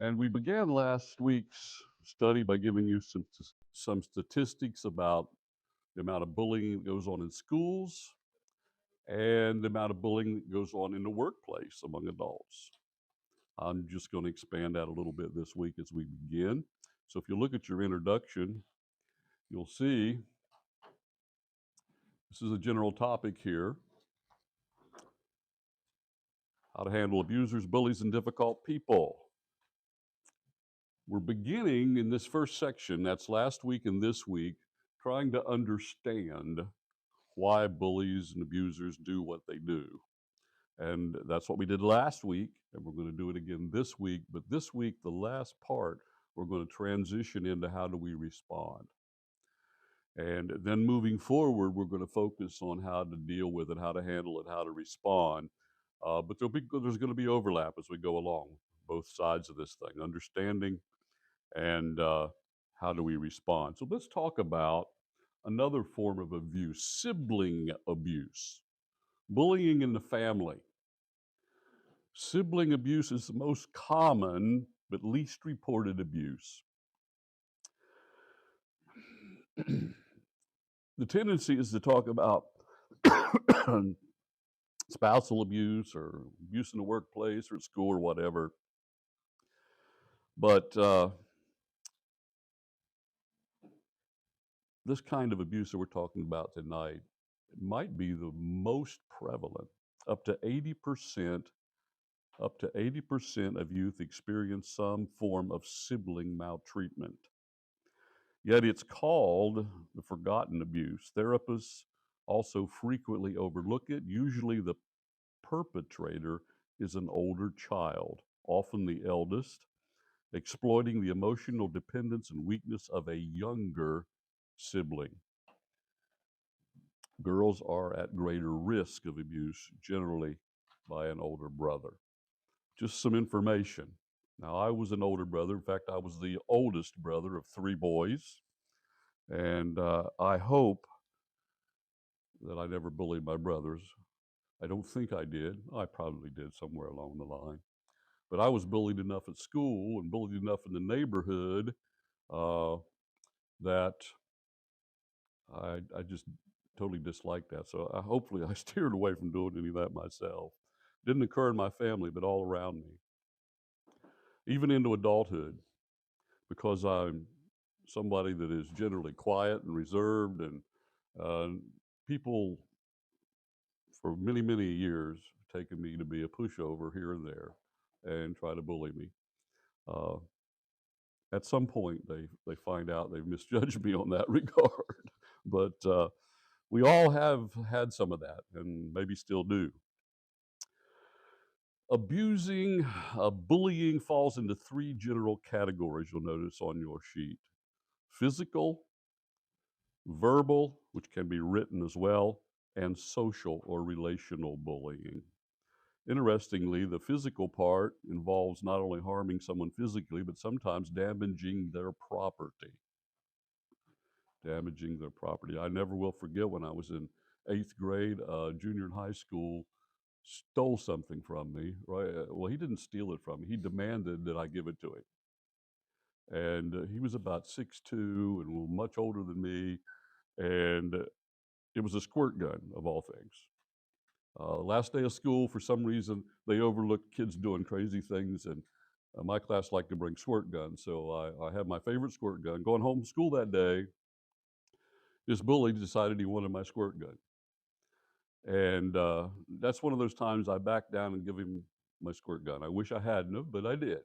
And we began last week's study by giving you some statistics about the amount of bullying that goes on in schools and the amount of bullying that goes on in the workplace among adults. I'm just going to expand that a little bit this week as we begin. So if you look at your introduction, you'll see this is a general topic here: how to handle abusers, bullies, and difficult people. We're beginning in this first section, that's last week and this week, trying to understand why bullies and abusers do what they do. And that's what we did last week, and we're going to do it again this week. But this week, the last part, we're going to transition into how do we respond. And then moving forward, we're going to focus on how to deal with it, how to handle it, how to respond. But there's going to be overlap as we go along, both sides of this thing, understanding and how do we respond. So let's talk about another form of abuse: sibling abuse, bullying in the family. Sibling abuse is the most common but least reported abuse. The tendency is to talk about spousal abuse or abuse in the workplace or at school or whatever. But this kind of abuse that we're talking about tonight might be the most prevalent. Up to 80% of youth experience some form of sibling maltreatment. Yet it's called the forgotten abuse. Therapists also frequently overlook it. Usually the perpetrator is an older child, often the eldest, exploiting the emotional dependence and weakness of a younger sibling. Girls are at greater risk of abuse, generally by an older brother. Just some information. Now, I was an older brother. In fact, I was the oldest brother of 3 boys. And I hope that I never bullied my brothers. I don't think I did. I probably did somewhere along the line. But I was bullied enough at school and bullied enough in the neighborhood that I just totally disliked that. So hopefully I steered away from doing any of that myself. Didn't occur in my family, but all around me. Even into adulthood, because I'm somebody that is generally quiet and reserved, and people for many, many years taken me to be a pushover here and there and try to bully me. At some point, they find out they've misjudged me on that regard. But we all have had some of that, and maybe still do. Bullying falls into 3 general categories you'll notice on your sheet: physical, verbal, which can be written as well, and social or relational bullying. Interestingly, the physical part involves not only harming someone physically, but sometimes damaging their property. I never will forget when I was in 8th grade, junior in high school, stole something from me, right? Well, he didn't steal it from me. He demanded that I give it to him. And he was about 6'2" and much older than me. And it was a squirt gun, of all things. Last day of school, for some reason, they overlooked kids doing crazy things, and my class liked to bring squirt guns. So I had my favorite squirt gun. Going home from school that day, this bully decided he wanted my squirt gun. And that's one of those times I backed down and give him my squirt gun. I wish I hadn't, but I did.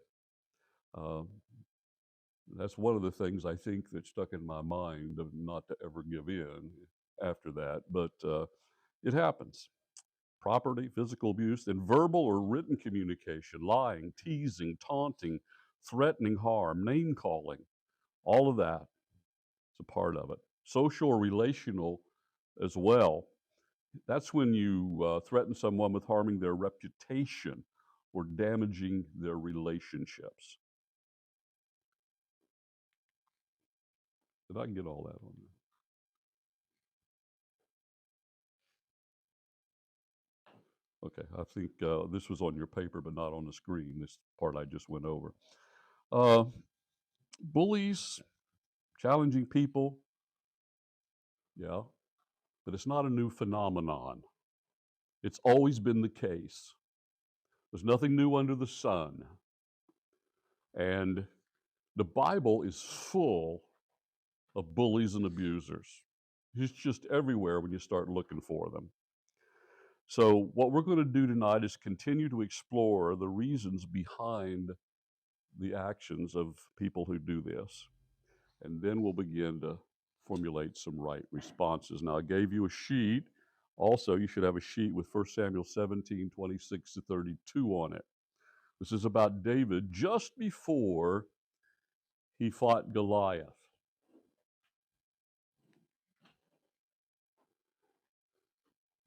That's one of the things I think that stuck in my mind, of not to ever give in after that. But it happens. Property, physical abuse, and verbal or written communication, lying, teasing, taunting, threatening harm, name calling, all of that is a part of it. Social or relational as well. That's when you threaten someone with harming their reputation or damaging their relationships. Did I get all that on there? Okay, I think this was on your paper, but not on the screen, this part I just went over. Uh, Bullies, challenging people, yeah, but it's not a new phenomenon. It's always been the case. There's nothing new under the sun. And the Bible is full of bullies and abusers. It's just everywhere when you start looking for them. So, what we're going to do tonight is continue to explore the reasons behind the actions of people who do this. And then we'll begin to formulate some right responses. Now, I gave you a sheet. Also, you should have a sheet with 1 Samuel 17, 26 to 32 on it. This is about David just before he fought Goliath.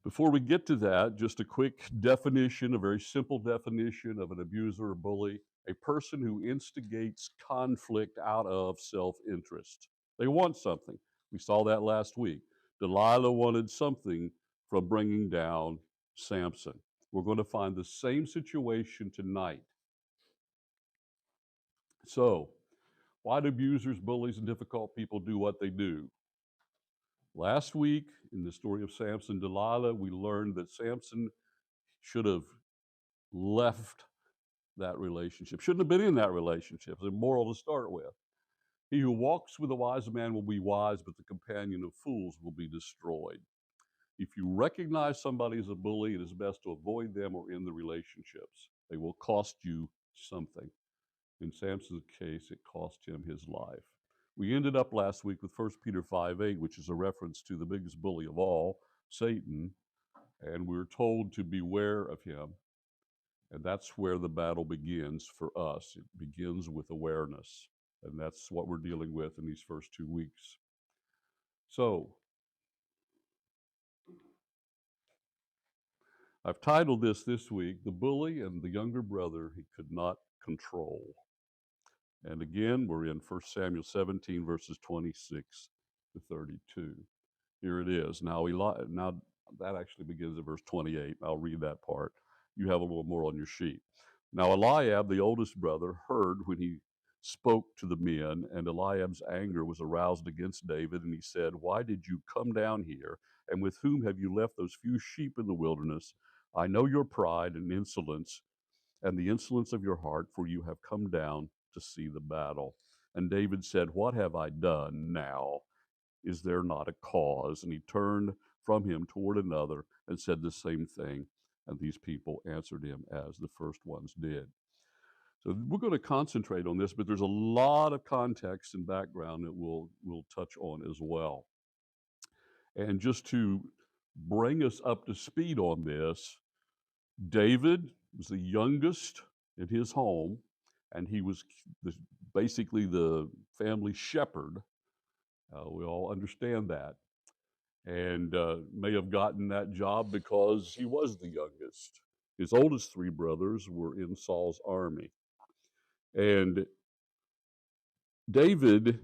Before we get to that, just a quick definition, a very simple definition of an abuser or bully: a person who instigates conflict out of self-interest. They want something. We saw that last week. Delilah wanted something from bringing down Samson. We're going to find the same situation tonight. So, why do abusers, bullies, and difficult people do what they do? Last week, in the story of Samson and Delilah, we learned that Samson should have left that relationship, shouldn't have been in that relationship. It's immoral to start with. He who walks with a wise man will be wise, but the companion of fools will be destroyed. If you recognize somebody as a bully, it is best to avoid them or end the relationships. They will cost you something. In Samson's case, it cost him his life. We ended up last week with 1 Peter 5:8, which is a reference to the biggest bully of all, Satan, and we're told to beware of him. And that's where the battle begins for us. It begins with awareness. And that's what we're dealing with in these first 2 weeks. So, I've titled this week, The Bully and the Younger Brother He Could Not Control. And again, we're in 1 Samuel 17, verses 26 to 32. Here it is. Now that actually begins at verse 28. I'll read that part. You have a little more on your sheet. Now Eliab, the oldest brother, heard when he spoke to the men, and Eliab's anger was aroused against David, and he said, "Why did you come down here? And with whom have you left those few sheep in the wilderness? I know your pride and insolence, and the insolence of your heart, for you have come down to see the battle." And David said, "What have I done now? Is there not a cause?" And he turned from him toward another and said the same thing. And these people answered him as the first ones did. So we're going to concentrate on this, but there's a lot of context and background that we'll touch on as well. And just to bring us up to speed on this, David was the youngest in his home, and he was basically the family shepherd. We all understand that. And may have gotten that job because he was the youngest. His oldest three brothers were in Saul's army. And David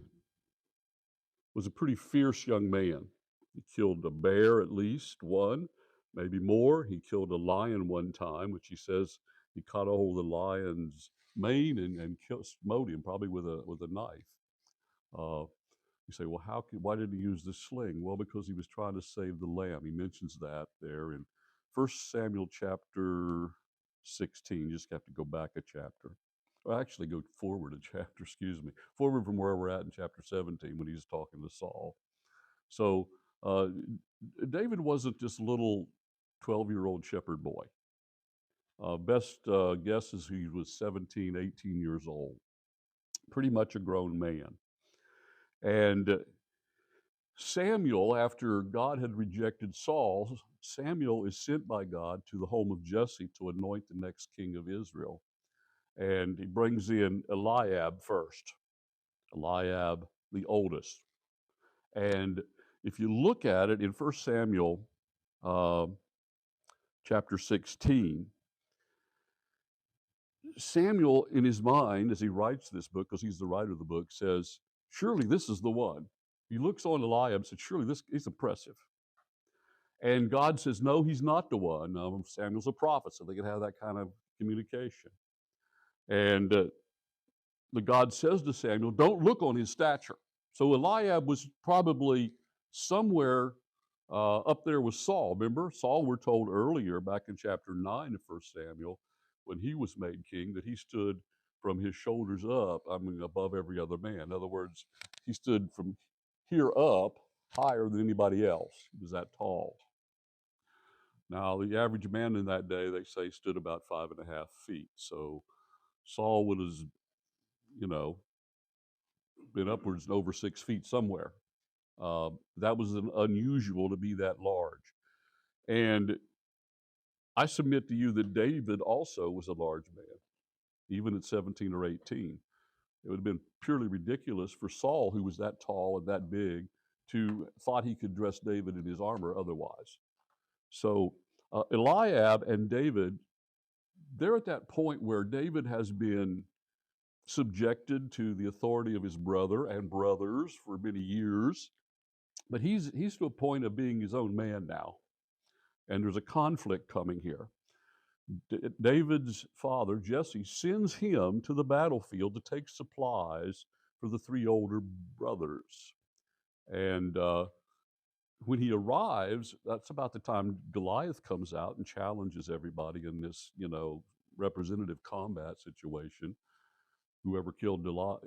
was a pretty fierce young man. He killed a bear, at least one, maybe more. He killed a lion one time, which he says he caught a hold of the lion's mane and smote him, probably with a knife. You say, well, why did he use this sling? Well, because he was trying to save the lamb. He mentions that there in 1 Samuel chapter 16. You just have to go back a chapter. Or actually go forward a chapter, forward from where we're at in chapter 17 when he's talking to Saul. So David wasn't just a little 12-year-old shepherd boy. Best guess is he was 17, 18 years old. Pretty much a grown man. And Samuel, after God had rejected Saul, Samuel is sent by God to the home of Jesse to anoint the next king of Israel. And he brings in Eliab first, Eliab the oldest. And if you look at it in 1 Samuel chapter 16, Samuel, in his mind, as he writes this book, because he's the writer of the book, says, surely this is the one. He looks on Eliab and says, surely this is impressive. And God says, no, he's not the one. Samuel's a prophet, so they can have that kind of communication. And the God says to Samuel, don't look on his stature. So Eliab was probably somewhere up there with Saul. Remember, Saul, we're told earlier back in chapter 9 of 1 Samuel, when he was made king, that he stood from his shoulders up, I mean, above every other man. In other words, he stood from here up higher than anybody else. He was that tall. Now, the average man in that day, they say, stood about 5.5 feet. So Saul would have, you know, been upwards and over 6 feet somewhere. That was unusual to be that large. And I submit to you that David also was a large man, even at 17 or 18. It would have been purely ridiculous for Saul, who was that tall and that big, to thought he could dress David in his armor otherwise. So Eliab and David, they're at that point where David has been subjected to the authority of his brother and brothers for many years, but he's to a point of being his own man now, and there's a conflict coming here. David's father, Jesse, sends him to the battlefield to take supplies for the 3 older brothers. And when he arrives, that's about the time Goliath comes out and challenges everybody in this, representative combat situation. Whoever killed Goliath,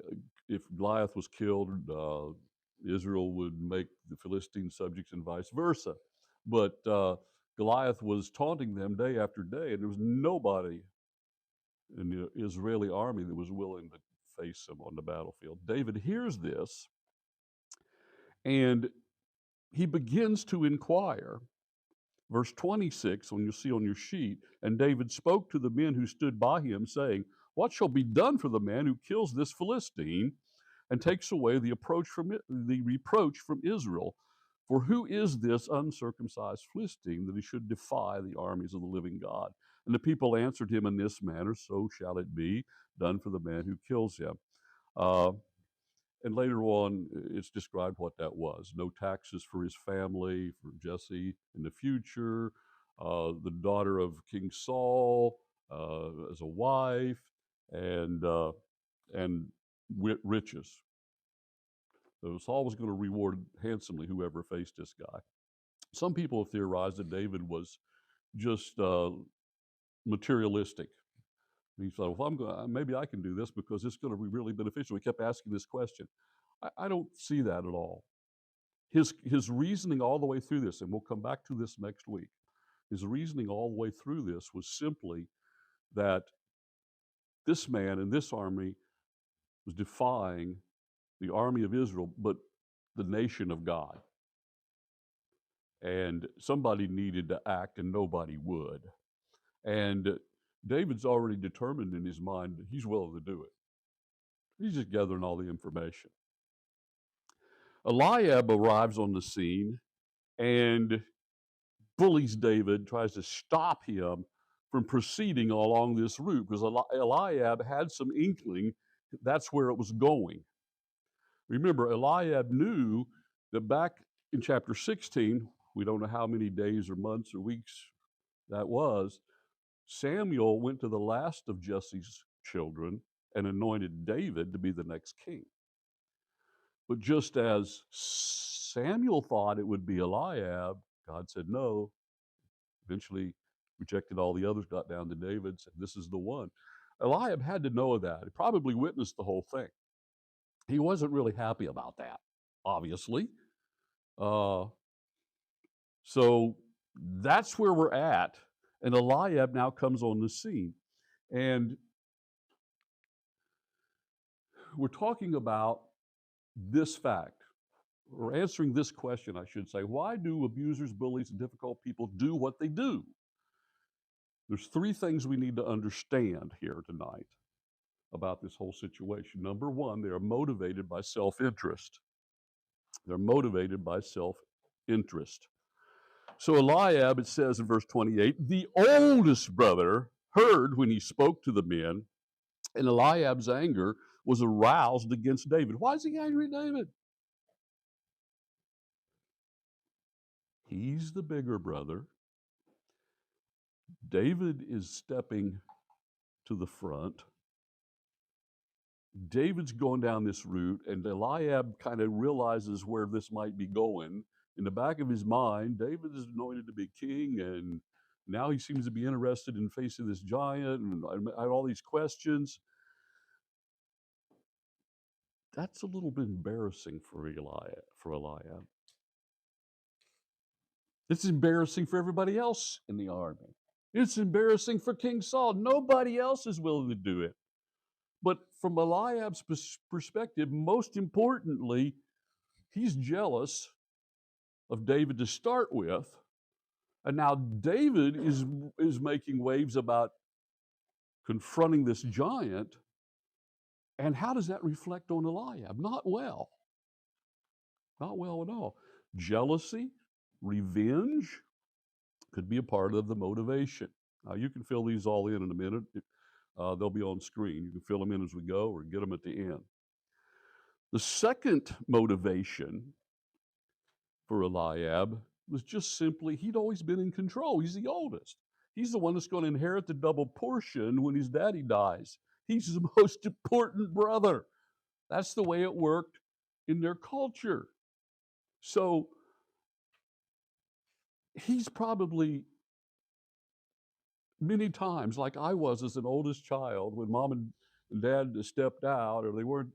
if Goliath was killed, Israel would make the Philistine subjects and vice versa. But Goliath was taunting them day after day, and there was nobody in the Israeli army that was willing to face him on the battlefield. David hears this, and he begins to inquire. Verse 26, when you see on your sheet, and David spoke to the men who stood by him, saying, what shall be done for the man who kills this Philistine and takes away the reproach from Israel? For who is this uncircumcised Philistine that he should defy the armies of the living God? And the people answered him in this manner, so shall it be done for the man who kills him. And later on, it's described what that was. No taxes for his family, for Jesse in the future, the daughter of King Saul as a wife, and riches. So Saul was going to reward handsomely whoever faced this guy. Some people have theorized that David was just materialistic. He thought, well, maybe I can do this because it's going to be really beneficial. He kept asking this question. I don't see that at all. His reasoning all the way through this, and we'll come back to this next week, his reasoning all the way through this was simply that this man in this army was defying the army of Israel, but the nation of God. And somebody needed to act, and nobody would. And David's already determined in his mind that he's willing to do it. He's just gathering all the information. Eliab arrives on the scene and bullies David, tries to stop him from proceeding along this route, because Eliab had some inkling that's where it was going. Remember, Eliab knew that back in chapter 16, we don't know how many days or months or weeks that was, Samuel went to the last of Jesse's children and anointed David to be the next king. But just as Samuel thought it would be Eliab, God said no. Eventually rejected all the others, got down to David, said this is the one. Eliab had to know that. He probably witnessed the whole thing. He wasn't really happy about that, obviously. So that's where we're at. And Eliab now comes on the scene. And we're talking about this fact, or answering this question, I should say. Why do abusers, bullies, and difficult people do what they do? There's 3 things we need to understand here tonight about this whole situation. Number 1, they are motivated by self-interest. They're motivated by self-interest. So Eliab, it says in verse 28, the oldest brother heard when he spoke to the men, and Eliab's anger was aroused against David. Why is he angry at David? He's the bigger brother. David is stepping to the front. David's going down this route, and Eliab kind of realizes where this might be going. In the back of his mind, David is anointed to be king, and now he seems to be interested in facing this giant, and I had all these questions. That's a little bit embarrassing for Eliab. It's embarrassing for everybody else in the army. It's embarrassing for King Saul. Nobody else is willing to do it. But from Eliab's perspective, most importantly, he's jealous of David to start with. And now David is making waves about confronting this giant. And how does that reflect on Eliab? Not well. Not well at all. Jealousy, revenge could be a part of the motivation. Now, you can fill these all in a minute. They'll be on screen. You can fill them in as we go or get them at the end. The second motivation for Eliab was just simply he'd always been in control. He's the oldest. He's the one that's going to inherit the double portion when his daddy dies. He's the most important brother. That's the way it worked in their culture. So he's probably many times, like I was as an oldest child, when mom and dad stepped out, or they weren't,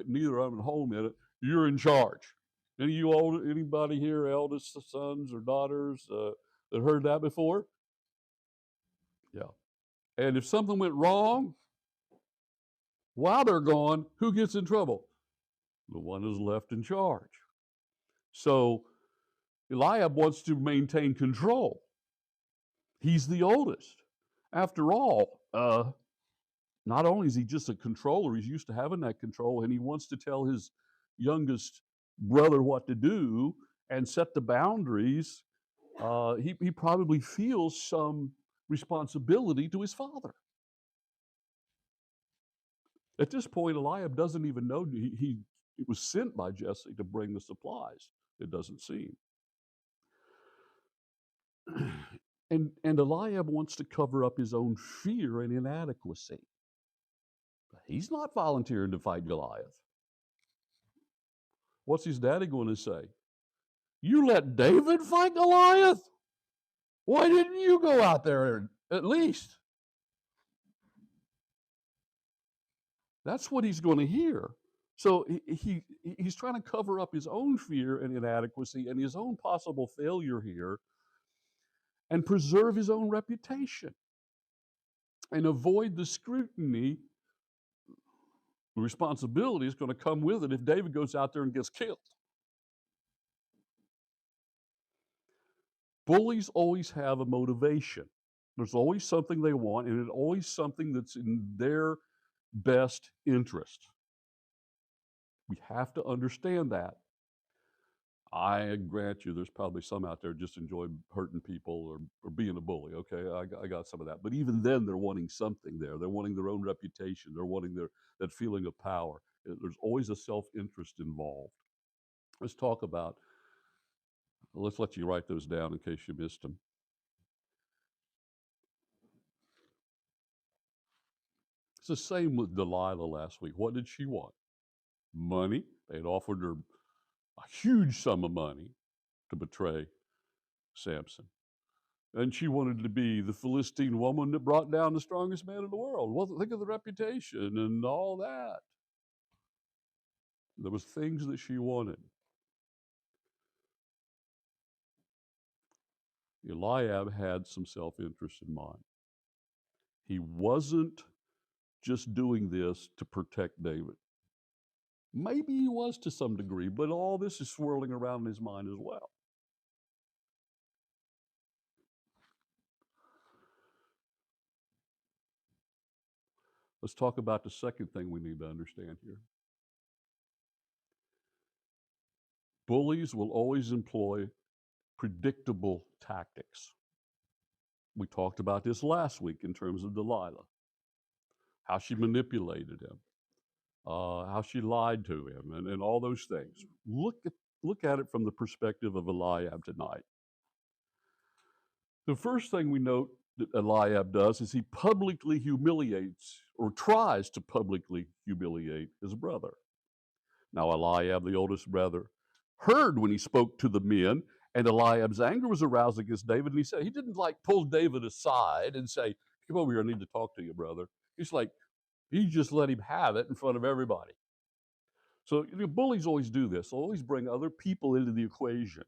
neither of them at home in it, you're in charge. Anybody here, eldest sons or daughters, that heard that before? Yeah. And if something went wrong while they're gone, who gets in trouble? The one who's left in charge. So Eliab wants to maintain control. He's the oldest. After all, not only is he just a controller, he's used to having that control, and he wants to tell his youngest brother what to do and set the boundaries. He probably feels some responsibility to his father. At this point, Eliab doesn't even know he was sent by Jesse to bring the supplies. It doesn't seem. And Eliab wants to cover up his own fear and inadequacy. He's not volunteering to fight Goliath. What's his daddy going to say? You let David fight Goliath? Why didn't you go out there at least? That's what he's going to hear. So he's trying to cover up his own fear and inadequacy and his own possible failure here and preserve his own reputation and avoid the scrutiny. The responsibility is going to come with it if David goes out there and gets killed. Bullies always have a motivation. There's always something they want, and it's always something that's in their best interest. We have to understand that. I grant you, there's probably some out there just enjoy hurting people or being a bully. Okay, I got some of that. But even then, they're wanting something there. They're wanting their own reputation. They're wanting that feeling of power. There's always a self-interest involved. Let's talk about. Let's let you write those down in case you missed them. It's the same with Delilah last week. What did she want? Money. They'd offered her a huge sum of money to betray Samson. And she wanted to be the Philistine woman that brought down the strongest man in the world. Well, think of the reputation and all that. There was things that she wanted. Eliab had some self-interest in mind. He wasn't just doing this to protect David. Maybe he was to some degree, but all this is swirling around in his mind as well. Let's talk about the second thing we need to understand here. Bullies will always employ predictable tactics. We talked about this last week in terms of Delilah, how she manipulated him, how she lied to him, and all those things. Look at it from the perspective of Eliab tonight. The first thing we note that Eliab does is he publicly humiliates or tries to publicly humiliate his brother. Now Eliab, the oldest brother, heard when he spoke to the men, and Eliab's anger was aroused against David. And he said, he didn't like pull David aside and say, come over here, I need to talk to you, brother. He's like, he just let him have it in front of everybody. So bullies always do this. They'll always bring other people into the equation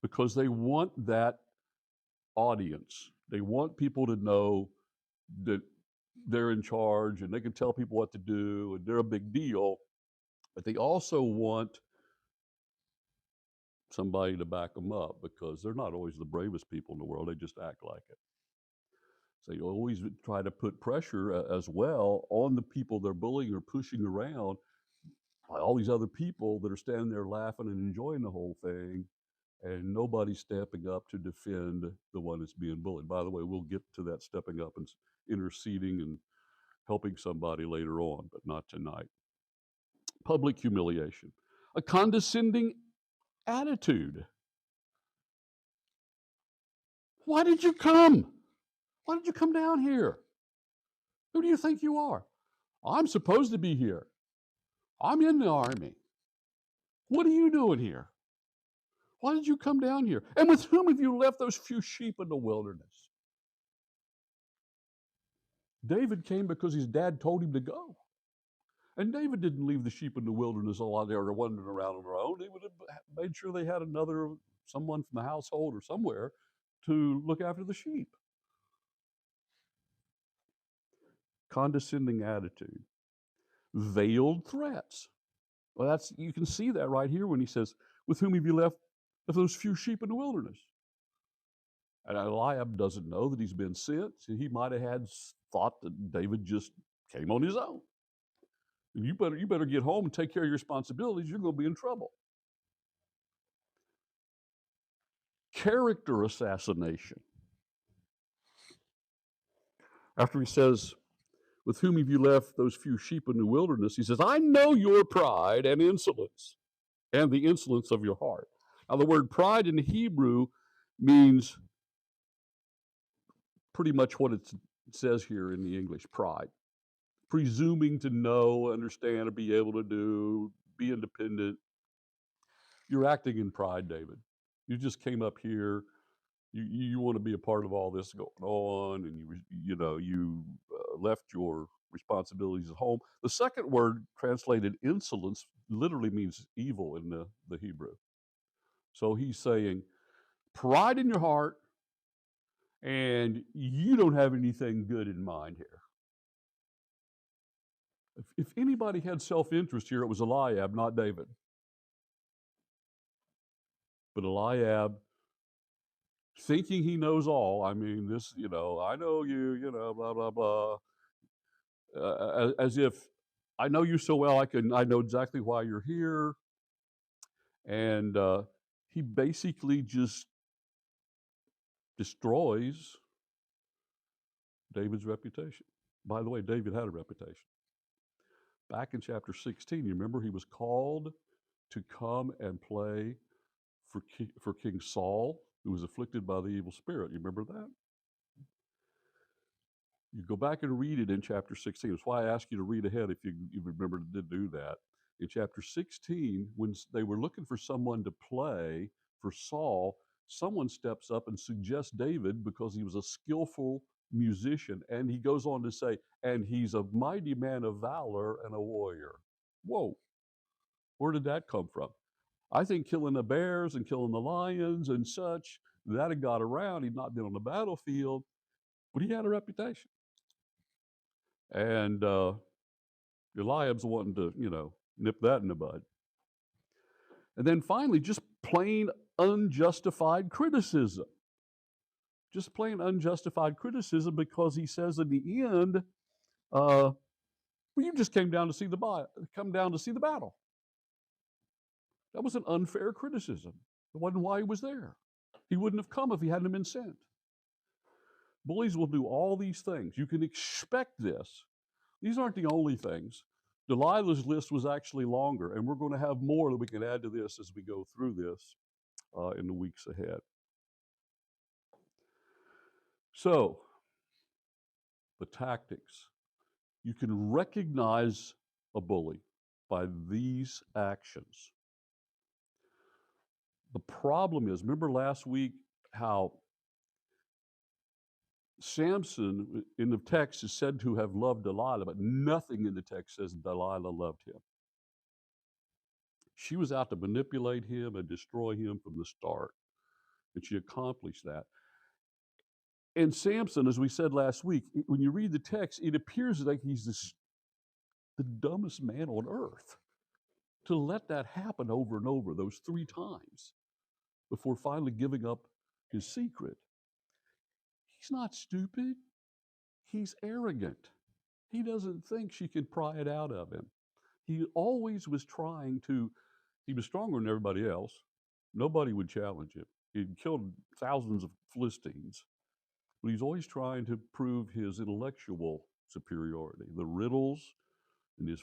because they want that audience. They want people to know that they're in charge and they can tell people what to do and they're a big deal. But they also want somebody to back them up because they're not always the bravest people in the world. They just act like it. So you always try to put pressure as well on the people they're bullying or pushing around by all these other people that are standing there laughing and enjoying the whole thing, and nobody's stepping up to defend the one that's being bullied. By the way, we'll get to that stepping up and interceding and helping somebody later on, but not tonight. Public humiliation. A condescending attitude. Why did you come? Why did you come down here? Who do you think you are? I'm supposed to be here. I'm in the army. What are you doing here? Why did you come down here? And with whom have you left those few sheep in the wilderness? David came because his dad told him to go. And David didn't leave the sheep in the wilderness all they were wandering around on their own. They would have made sure they had someone from the household or somewhere to look after the sheep. Condescending attitude. Veiled threats. Well, you can see that right here when he says, with whom have you left those few sheep in the wilderness? And Eliab doesn't know that he's been sent. So he might have had thought that David just came on his own. And you better get home and take care of your responsibilities. You're going to be in trouble. Character assassination. After he says, with whom have you left those few sheep in the wilderness? He says, I know your pride and insolence and the insolence of your heart. Now, the word pride in Hebrew means pretty much what it says here in the English, pride. Presuming to know, understand, or be able to do, be independent. You're acting in pride, David. You just came up here. You want to be a part of all this going on, and you left your responsibilities at home. The second word, translated insolence, literally means evil in the Hebrew. So he's saying pride in your heart, and you don't have anything good in mind here. If anybody had self-interest here, it was Eliab, not David. But Eliab, thinking he knows all, I mean, this, I know you, blah, blah, blah. As if I know you so well, I know exactly why you're here. And he basically just destroys David's reputation. By the way, David had a reputation. Back in chapter 16, you remember he was called to come and play for King Saul, who was afflicted by the evil spirit. You remember that? You go back and read it in chapter 16. That's why I asked you to read ahead if you remember to do that. In chapter 16, when they were looking for someone to play for Saul, someone steps up and suggests David because he was a skillful musician. And he goes on to say, and he's a mighty man of valor and a warrior. Whoa, where did that come from? I think killing the bears and killing the lions and such, that had got around. He'd not been on the battlefield, but he had a reputation. And Eliab's wanting to, nip that in the bud. And then finally, just plain unjustified criticism. Just plain unjustified criticism because he says in the end, well, you just came down to see the battle. That was an unfair criticism. It wasn't why he was there. He wouldn't have come if he hadn't been sent. Bullies will do all these things. You can expect this. These aren't the only things. Delilah's list was actually longer, and we're going to have more that we can add to this as we go through this in the weeks ahead. So, the tactics. You can recognize a bully by these actions. The problem is, remember last week how Samson in the text is said to have loved Delilah, but nothing in the text says Delilah loved him. She was out to manipulate him and destroy him from the start, and she accomplished that. And Samson, as we said last week, when you read the text, it appears like he's the dumbest man on earth to let that happen over and over, those 3 times, before finally giving up his secret. He's not stupid. He's arrogant. He doesn't think she can pry it out of him. He always was trying to, he was stronger than everybody else. Nobody would challenge him. He'd killed thousands of Philistines, but he's always trying to prove his intellectual superiority. The riddles in his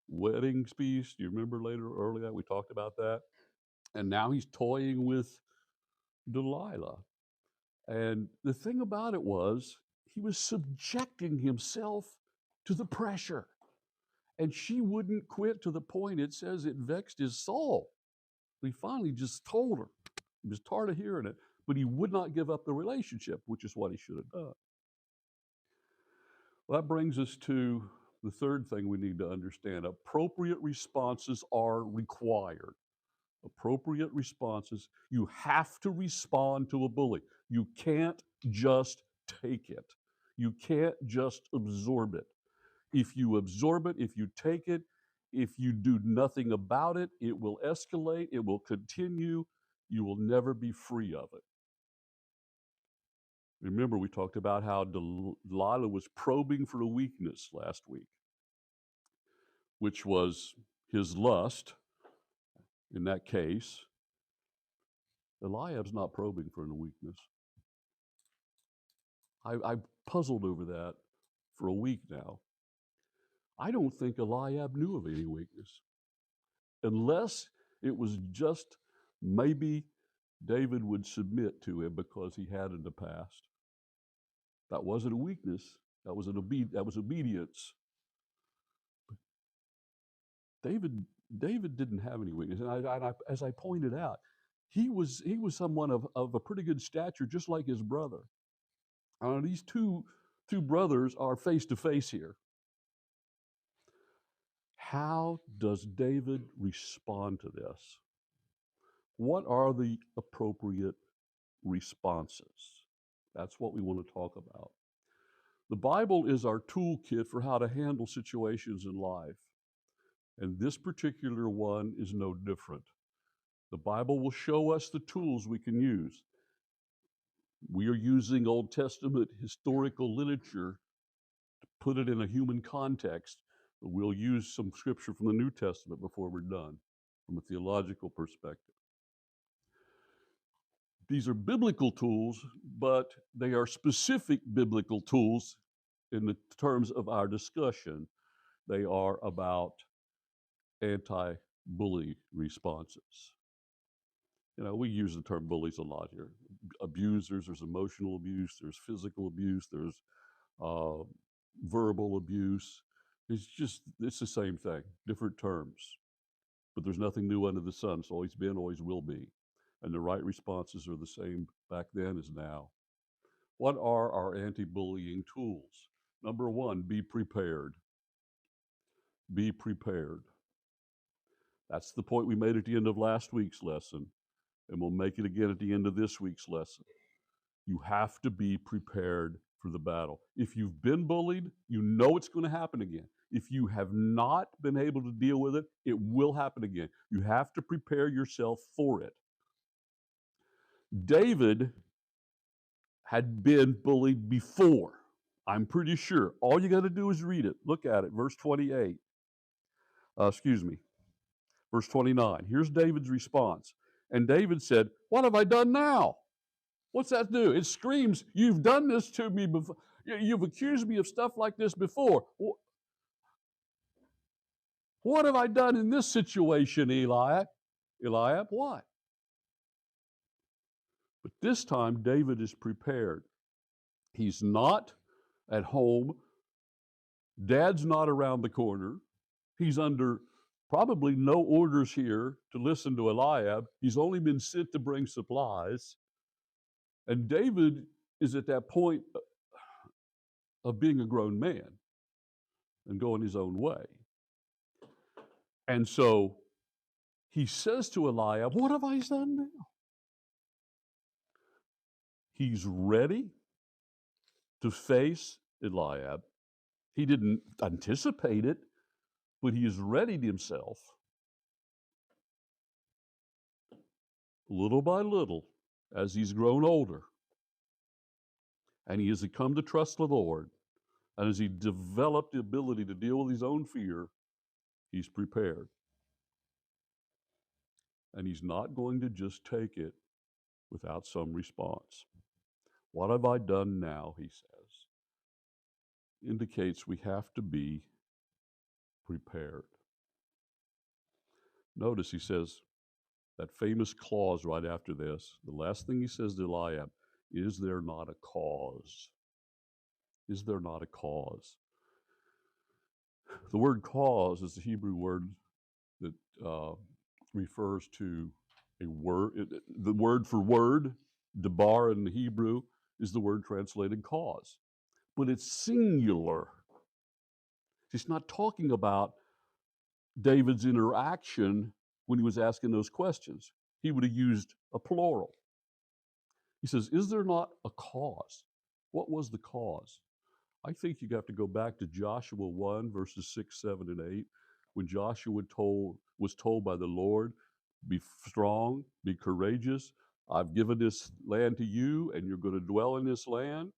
wedding speech, do you remember earlier we talked about that? And now he's toying with Delilah. And the thing about it was, he was subjecting himself to the pressure. And she wouldn't quit to the point it says it vexed his soul. He finally just told her. He was tired of hearing it, but he would not give up the relationship, which is what he should have done. Well, that brings us to the third thing we need to understand. Appropriate responses are required. Appropriate responses. You have to respond to a bully. You can't just take it. You can't just absorb it. If you absorb it, if you take it, if you do nothing about it, it will escalate, it will continue, you will never be free of it. Remember, we talked about how Delilah was probing for a weakness last week, which was his lust in that case. Eliab's not probing for a weakness. I puzzled over that for a week now. I don't think Eliab knew of any weakness, unless it was just maybe David would submit to him because he had in the past. That wasn't a weakness. That was obedience. David didn't have any weakness, and I, as I pointed out, he was someone of a pretty good stature, just like his brother. These two brothers are face to face here. How does David respond to this? What are the appropriate responses? That's what we want to talk about. The Bible is our toolkit for how to handle situations in life. And this particular one is no different. The Bible will show us the tools we can use. We are using Old Testament historical literature to put it in a human context. We'll use some scripture from the New Testament before we're done, from a theological perspective. These are biblical tools, but they are specific biblical tools in the terms of our discussion. They are about anti-bully responses. We use the term bullies a lot here. Abusers, there's emotional abuse, there's physical abuse, there's verbal abuse. It's the same thing, different terms. But there's nothing new under the sun. It's always been, always will be. And the right responses are the same back then as now. What are our anti-bullying tools? Number one, be prepared. Be prepared. That's the point we made at the end of last week's lesson, and we'll make it again at the end of this week's lesson. You have to be prepared for the battle. If you've been bullied, you know it's going to happen again. If you have not been able to deal with it, it will happen again. You have to prepare yourself for it. David had been bullied before. I'm pretty sure. All you got to do is read it. Look at it, verse 28. Verse 29. Here's David's response. And David said, "What have I done now?" What's that do? It screams, "You've done this to me before. You've accused me of stuff like this before. What have I done in this situation, Eliab? What?" But this time, David is prepared. He's not at home. Dad's not around the corner. He's under probably no orders here to listen to Eliab. He's only been sent to bring supplies. And David is at that point of being a grown man and going his own way. And so he says to Eliab, "What have I done now?" He's ready to face Eliab. He didn't anticipate it, but he has readied himself little by little as he's grown older. And he has come to trust the Lord. And as he developed the ability to deal with his own fear, he's prepared. And he's not going to just take it without some response. What have I done now, he says, indicates we have to be prepared. Notice he says that famous clause right after this. The last thing he says to Eliab, is there not a cause? Is there not a cause? The word cause is the Hebrew word that refers to a word. The word for word, debar in the Hebrew, is the word translated cause. But it's singular. He's not talking about David's interaction when he was asking those questions. He would have used a plural. He says, is there not a cause? What was the cause? I think you have to go back to Joshua 1, verses 6, 7, and 8, when Joshua was told by the Lord, be strong, be courageous. I've given this land to you, and you're going to dwell in this land.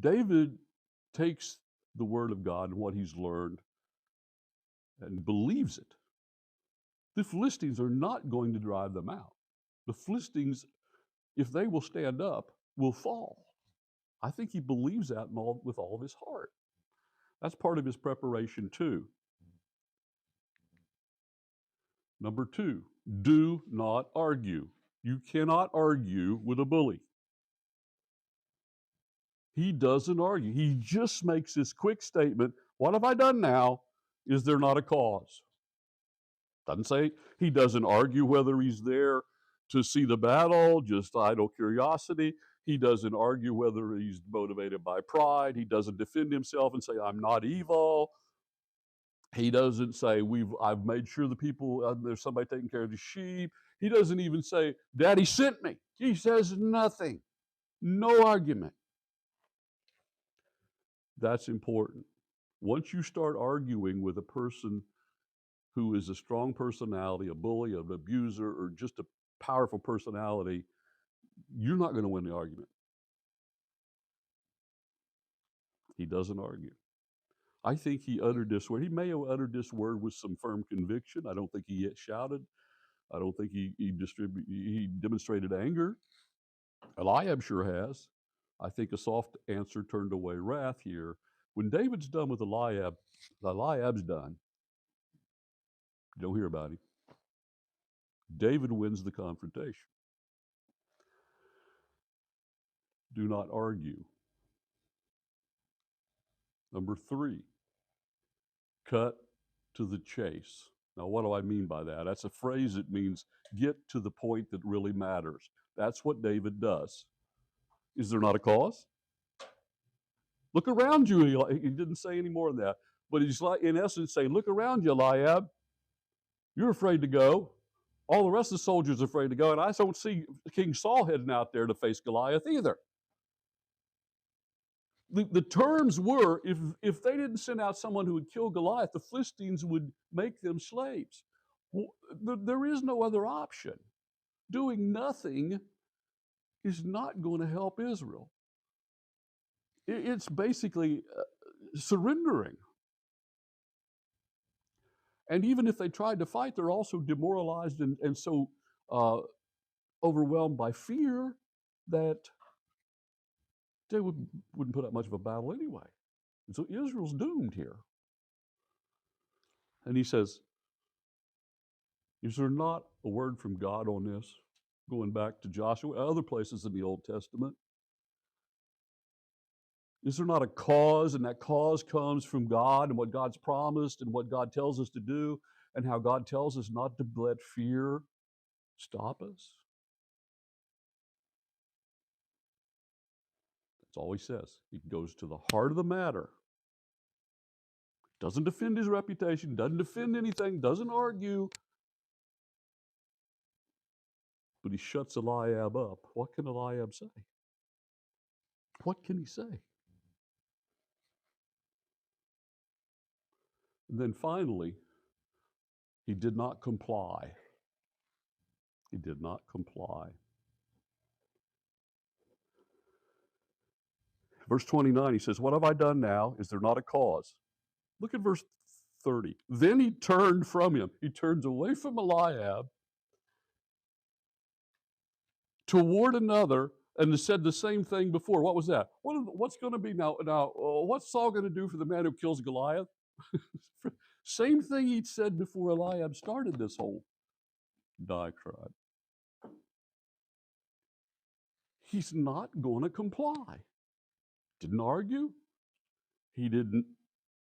David takes the word of God and what he's learned and believes it. The Philistines are not going to drive them out. The Philistines, if they will stand up, will fall. I think he believes that with all of his heart. That's part of his preparation too. Number 2, do not argue. You cannot argue with a bully. He doesn't argue. He just makes this quick statement, what have I done now? Is there not a cause? Doesn't say, he doesn't argue whether he's there to see the battle, just idle curiosity. He doesn't argue whether he's motivated by pride. He doesn't defend himself and say, I'm not evil. He doesn't say, I've made sure the people, there's somebody taking care of the sheep. He doesn't even say, Daddy sent me. He says nothing. No argument. That's important. Once you start arguing with a person who is a strong personality, a bully, an abuser, or just a powerful personality, you're not going to win the argument. He doesn't argue. I think he uttered this word. He may have uttered this word with some firm conviction. I don't think he yet shouted. I don't think he demonstrated anger. Eliab sure has. I think a soft answer turned away wrath here. When David's done with Eliab's done. You don't hear about him. David wins the confrontation. Do not argue. Number 3, cut to the chase. Now, what do I mean by that? That's a phrase that means get to the point that really matters. That's what David does. Is there not a cause? Look around you. He didn't say any more than that. But he's like, in essence, saying, look around you, Eliab. You're afraid to go. All the rest of the soldiers are afraid to go. And I don't see King Saul heading out there to face Goliath either. The terms were, if they didn't send out someone who would kill Goliath, the Philistines would make them slaves. Well, there is no other option. Doing nothing is not going to help Israel. It's basically surrendering. And even if they tried to fight, they're also demoralized and so overwhelmed by fear that they wouldn't put up much of a battle anyway. And so Israel's doomed here. And he says, is there not a word from God on this? Going back to Joshua, other places in the Old Testament. Is there not a cause, and that cause comes from God and what God's promised and what God tells us to do and how God tells us not to let fear stop us? That's all he says. He goes to the heart of the matter. Doesn't defend his reputation, doesn't defend anything, doesn't argue, but he shuts Eliab up. What can Eliab say? What can he say? And then finally, he did not comply. He did not comply. Verse 29, he says, "What have I done now? Is there not a cause?" Look at verse 30. Then he turned from him. He turns away from Eliab toward another and said the same thing before. What was that? What's going to be now? What's Saul going to do for the man who kills Goliath? Same thing he'd said before Eliab started this whole diatribe. He's not going to comply. Didn't argue. He didn't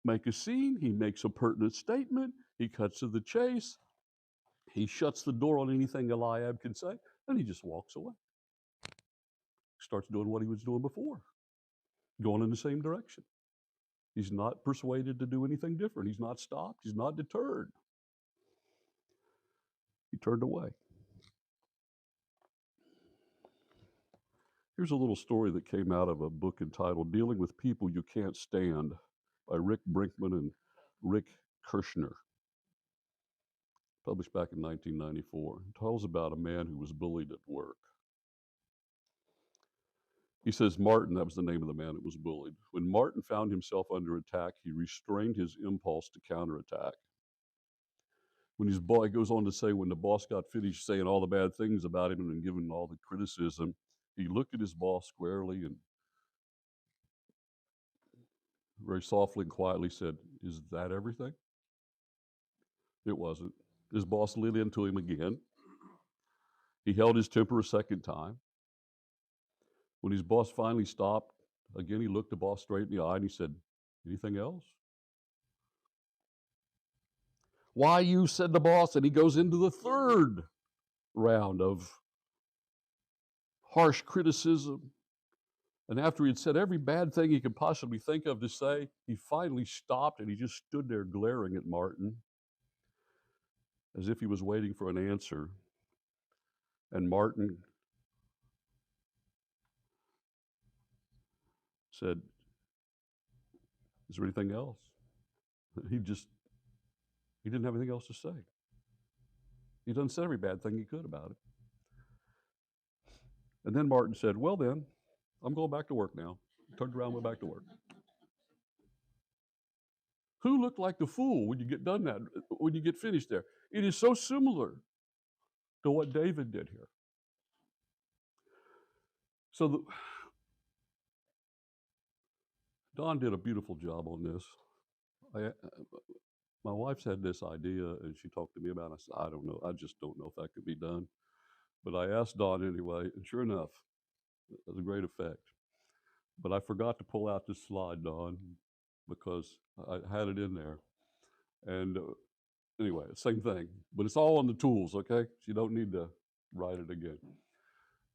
make a scene. He makes a pertinent statement. He cuts to the chase. He shuts the door on anything Eliab can say, and he just walks away. Starts doing what he was doing before, going in the same direction. He's not persuaded to do anything different. He's not stopped. He's not deterred. He turned away. Here's a little story that came out of a book entitled Dealing with People You Can't Stand by Rick Brinkman and Rick Kirshner, published back in 1994. It tells about a man who was bullied at work. He says, Martin, that was the name of the man that was bullied. When Martin found himself under attack, he restrained his impulse to counterattack. When his boss, goes on to say, when the boss got finished saying all the bad things about him and giving all the criticism, he looked at his boss squarely and very softly and quietly said, "Is that everything?" It wasn't. His boss lit into him again. He held his temper a second time. When his boss finally stopped, again he looked the boss straight in the eye and he said, "Anything else?" "Why you?" said the boss, and he goes into the third round of harsh criticism. And after he had said every bad thing he could possibly think of to say, he finally stopped and he just stood there glaring at Martin as if he was waiting for an answer. And Martin said, "Is there anything else?" He didn't have anything else to say. He done said every bad thing he could about it. And then Martin said, "Well then, I'm going back to work now." Turned around and went back to work. Who looked like the fool when you get finished there? It is so similar to what David did here. So Don did a beautiful job on this. My wife's had this idea, and she talked to me about it. I said, "I don't know. I just don't know if that could be done." But I asked Don anyway, and sure enough, it was a great effect. But I forgot to pull out this slide, Don, because I had it in there. And anyway, same thing. But it's all on the tools, okay? So you don't need to write it again.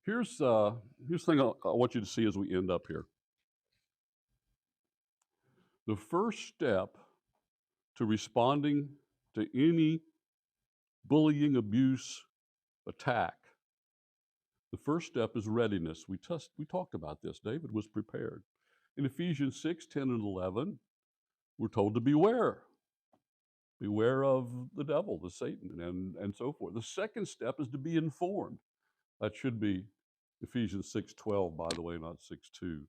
Here's the thing I want you to see as we end up here. The first step to responding to any bullying, abuse, attack, the first step is readiness. We talked about this. David was prepared. In Ephesians 6, 10, and 11, we're told to beware. Beware of the devil, the Satan, and so forth. The second step is to be informed. That should be Ephesians 6:12, by the way, not 6:2.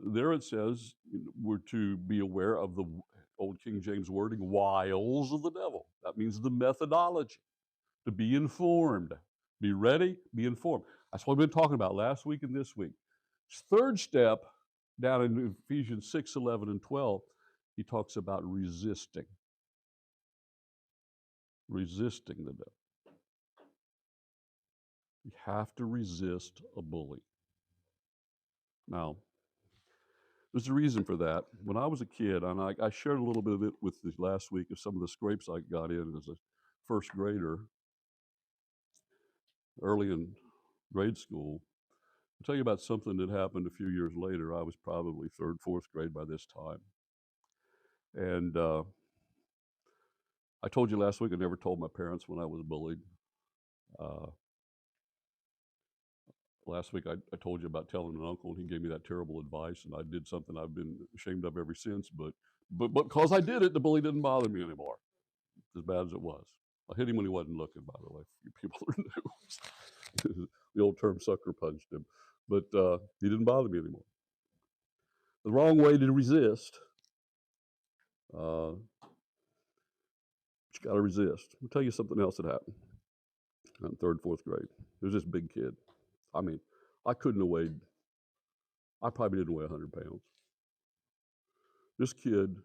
There it says we're to be aware of the old King James wording, wiles of the devil. That means the methodology. To be informed. Be ready, be informed. That's what we've been talking about last week and this week. Third step, down in Ephesians 6, 11, and 12, he talks about resisting. Resisting the devil. You have to resist a bully. Now, There's a reason for that. When I was a kid, and I shared a little bit of it with the last week of some of the scrapes I got in as a first grader early in grade school. I'll tell you about something that happened a few years later. I was probably third, fourth grade by this time. And I told you last week I never told my parents when I was bullied. Last week I told you about telling an uncle, and he gave me that terrible advice, and I did something I've been ashamed of ever since. But because I did it, the bully didn't bother me anymore, as bad as it was. I hit him when he wasn't looking, by the way, for you people who knew. The old term sucker punched him. But he didn't bother me anymore. The wrong way to resist. But you got to resist. I'll tell you something else that happened in third, fourth grade. There was this big kid. I mean, I probably didn't weigh 100 pounds. This kid,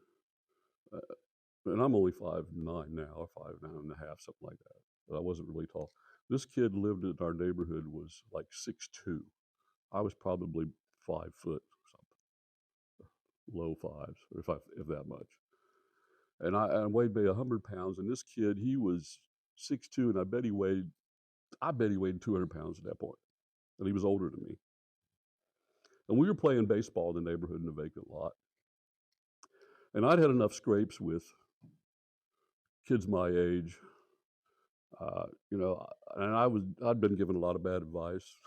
and I'm only 5'9" now, or 5'9.5", something like that. But I wasn't really tall. This kid lived in our neighborhood, was like 6'2". I was probably 5 foot or something, low fives, if that much. And I weighed maybe 100 pounds. And this kid, he was 6'2", and I bet he weighed 200 pounds at that point. And he was older than me. And we were playing baseball in the neighborhood in a vacant lot. And I'd had enough scrapes with kids my age, and I'd been given a lot of bad advice.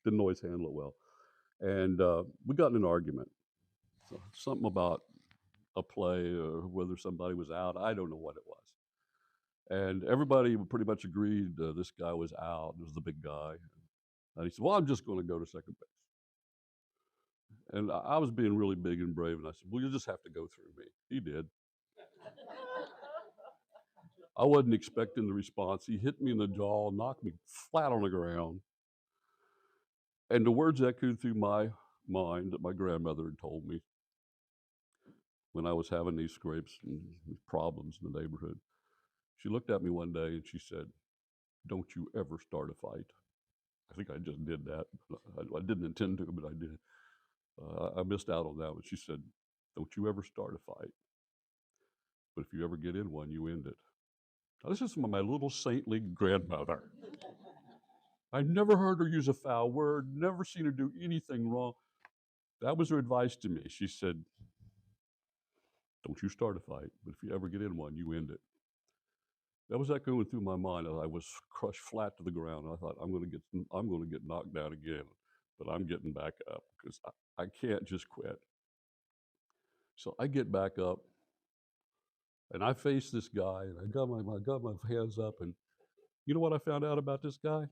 Didn't always handle it well. And we got in an argument. So something about a play or whether somebody was out. I don't know what it was. And everybody pretty much agreed this guy was out. It was the big guy. And he said, well, I'm just going to go to second base. And I was being really big and brave. And I said, well, you'll just have to go through me. He did. I wasn't expecting the response. He hit me in the jaw, knocked me flat on the ground. And the words echoed through my mind that my grandmother had told me when I was having these scrapes and these problems in the neighborhood. She looked at me one day and she said, don't you ever start a fight. I think I just did that. I didn't intend to, but I did. I missed out on that one. She said, don't you ever start a fight. But if you ever get in one, you end it. Now, this is my little saintly grandmother. I've never heard her use a foul word, never seen her do anything wrong. That was her advice to me. She said, don't you start a fight, but if you ever get in one, you end it. That was echoing through my mind as I was crushed flat to the ground. I thought, I'm going to get knocked down again, but I'm getting back up because I can't just quit. So I get back up, and I face this guy, and I got my hands up, and you know what I found out about this guy?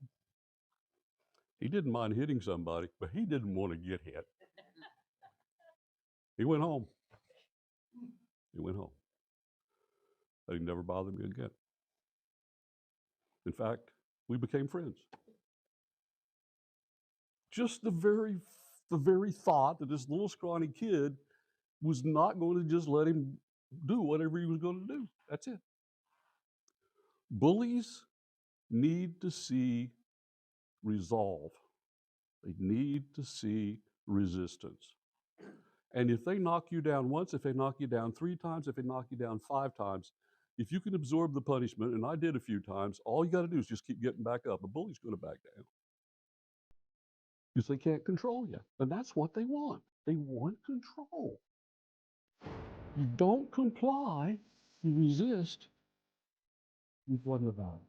He didn't mind hitting somebody, but he didn't want to get hit. He went home. And he never bothered me again. In fact, we became friends. Just the very thought that this little scrawny kid was not going to just let him do whatever he was going to do. That's it. Bullies need to see resolve. They need to see resistance. And if they knock you down once, if they knock you down 3 times, if they knock you down 5 times, if you can absorb the punishment, and I did a few times, all you got to do is just keep getting back up. A bully's going to back down because they can't control you. And that's what they want. They want control. You don't comply, you resist, you've won the battle.